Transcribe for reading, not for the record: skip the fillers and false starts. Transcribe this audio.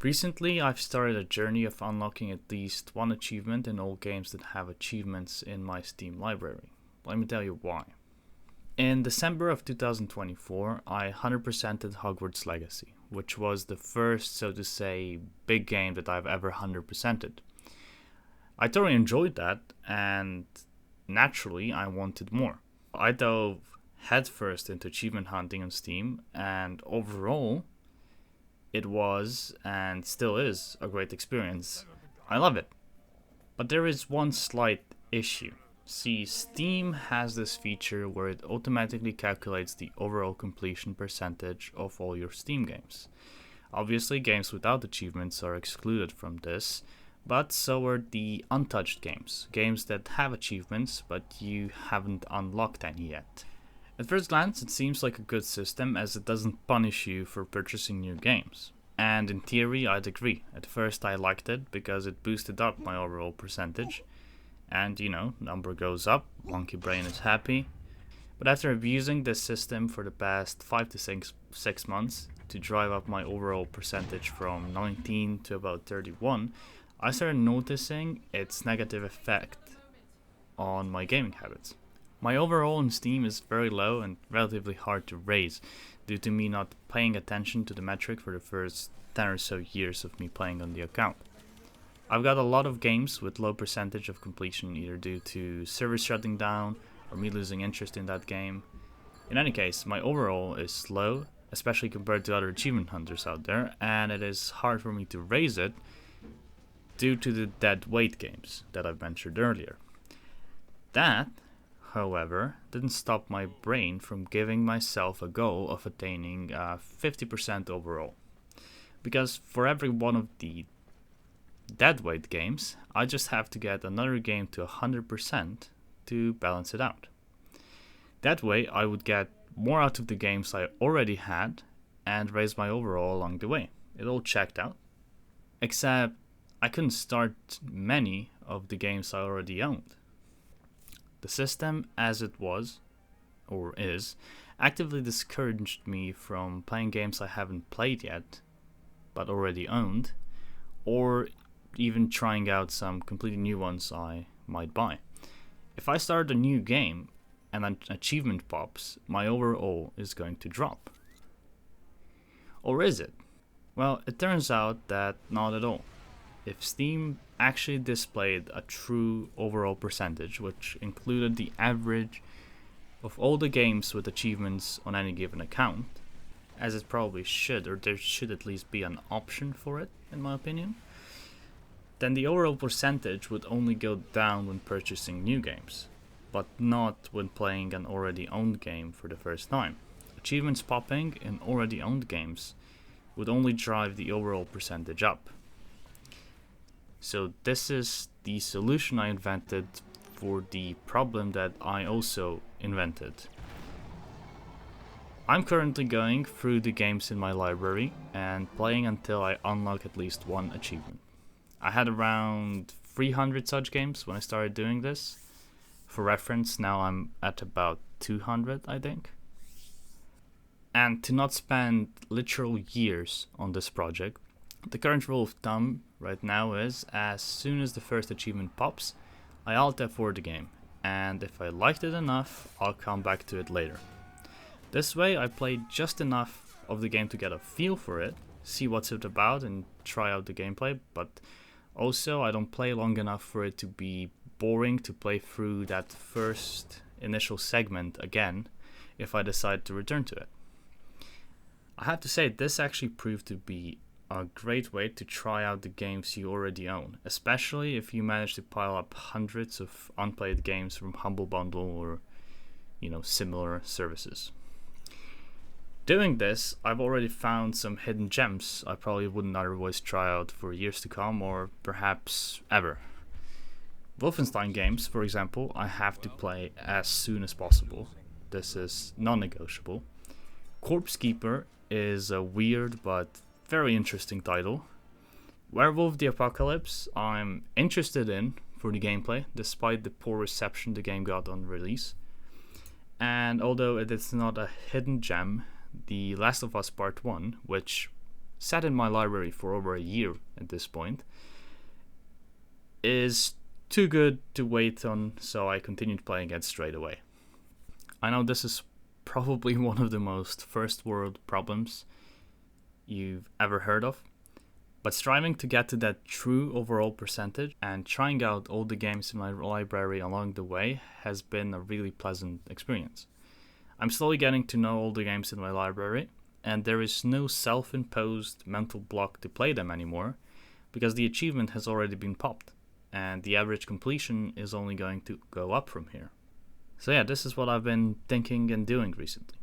Recently, I've started a journey of unlocking at least one achievement in all games that have achievements in my Steam library. Let me tell you why. In December of 2024, I 100%ed Hogwarts Legacy, which was the first, so to say, big game that I've ever 100%ed. I thoroughly enjoyed that, and naturally, I wanted more. I dove headfirst into achievement hunting on Steam, and overall, it was and still is a great experience. I love it. But there is one slight issue. See, Steam has this feature where it automatically calculates the overall completion percentage of all your Steam games. Obviously, games without achievements are excluded from this, but so are the untouched games, games that have achievements but you haven't unlocked any yet. At first glance, it seems like a good system as it doesn't punish you for purchasing new games. And in theory, I'd agree. At first, I liked it because it boosted up my overall percentage. And, number goes up, Monkey Brain is happy. But after abusing this system for the past 5 to 6 months to drive up my overall percentage from 19 to about 31, I started noticing its negative effect on my gaming habits. My overall on Steam is very low and relatively hard to raise due to me not paying attention to the metric for the first 10 or so years of me playing on the account. I've got a lot of games with low percentage of completion either due to servers shutting down or me losing interest in that game. In any case, my overall is low, especially compared to other achievement hunters out there, and it is hard for me to raise it due to the dead weight games that I've mentioned earlier. That, however, didn't stop my brain from giving myself a goal of attaining 50% overall. Because for every one of the deadweight games, I just have to get another game to 100% to balance it out. That way, I would get more out of the games I already had and raise my overall along the way. It all checked out. Except, I couldn't start many of the games I already owned. The system, as it was, or is, actively discouraged me from playing games I haven't played yet, but already owned, or even trying out some completely new ones I might buy. If I start a new game and an achievement pops, my overall is going to drop. Or is it? Well, it turns out that not at all. If Steam actually displayed a true overall percentage, which included the average of all the games with achievements on any given account, as it probably should, or there should at least be an option for it, in my opinion, then the overall percentage would only go down when purchasing new games, but not when playing an already owned game for the first time. Achievements popping in already owned games would only drive the overall percentage up. So this is the solution I invented for the problem that I also invented. I'm currently going through the games in my library and playing until I unlock at least one achievement. I had around 300 such games when I started doing this. For reference, now I'm at about 200, I think. And to not spend literal years on this project, the current rule of thumb right now is as soon as the first achievement pops, I alt F4 the game, and if I liked it enough, I'll come back to it later. This way I play just enough of the game to get a feel for it, see what's it about and try out the gameplay, but also I don't play long enough for it to be boring to play through that first initial segment again if I decide to return to it. I have to say this actually proved to be a great way to try out the games you already own, especially if you manage to pile up hundreds of unplayed games from Humble Bundle or, similar services. Doing this, I've already found some hidden gems I probably wouldn't otherwise try out for years to come or perhaps ever. Wolfenstein games, for example, I have to play as soon as possible. This is non-negotiable. Corpse Keeper is a weird but very interesting title. Werewolf the Apocalypse I'm interested in for the gameplay, despite the poor reception the game got on release. And although it is not a hidden gem, The Last of Us Part 1, which sat in my library for over a year at this point, is too good to wait on, so I continued playing it straight away. I know this is probably one of the most first world problems you've ever heard of, but striving to get to that true overall percentage and trying out all the games in my library along the way has been a really pleasant experience. I'm slowly getting to know all the games in my library, and there is no self-imposed mental block to play them anymore, because the achievement has already been popped, and the average completion is only going to go up from here. So yeah, this is what I've been thinking and doing recently.